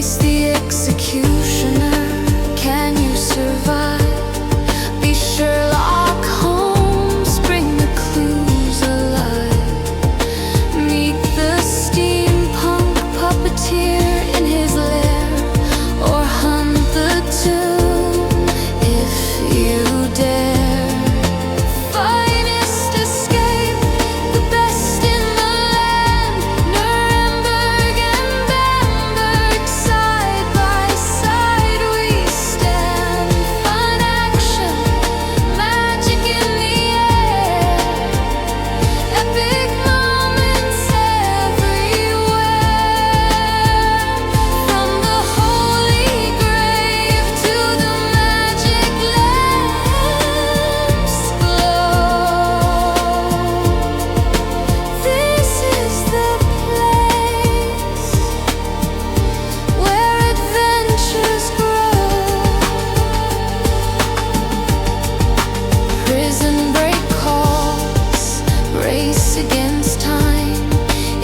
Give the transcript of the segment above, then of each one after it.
Face the executioner. Can you survive? Be Sherlock Holmes. Bring the clues alive. Meet the steampunk puppeteer in his lair, or hunt the tomb if you dare. Finest escape, the best in the land. Nuremberg and Bamberg, side by side we stand. Fun action, magic in the air, epic moments everywhere. From the holy grave to the magic lamps glow. This is the place where adventures grow. Prison break calls, race against time.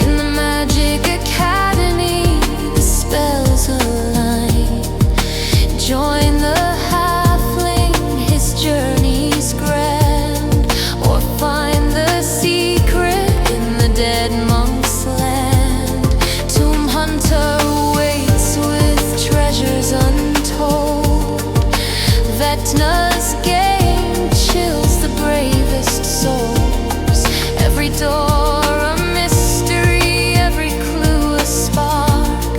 In the magic academy, the spells align. Join the halfling, his journey's grand, or find the secret in the dead monk's land. Tomb hunter waits with treasures untold. Vecna's game chills the bravest souls. Every door a mystery, every clue a spark.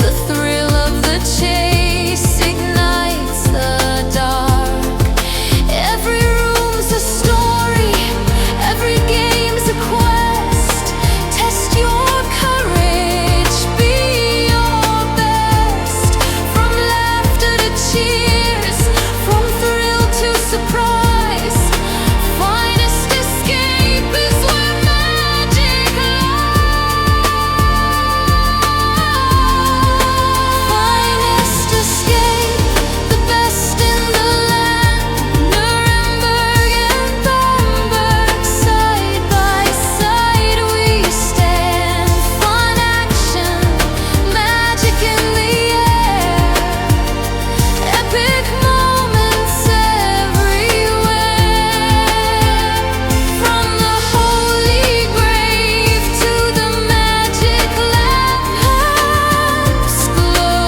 The thrill of the chase ignites the dark. Every room's a story, every game's a quest. Test your courage, be your best. From laughter to cheers, from thrill to surprise. Finest escape is where magic lies. Finest escape, the best in the land. Nuremberg and Bamberg, side by side we stand. Fun action, magic in the air, epic moments everywhere. From the holy grave to the magic lamps glow.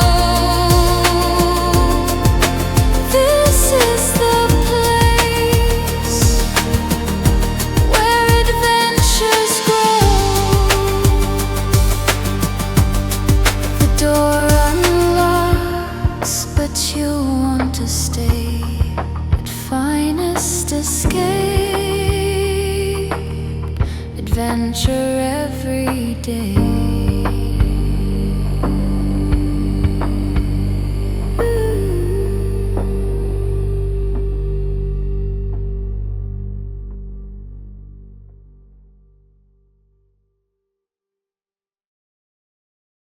This is the place where adventures grow. The door unlocks, but you want to stay. At finest escape, adventure every day.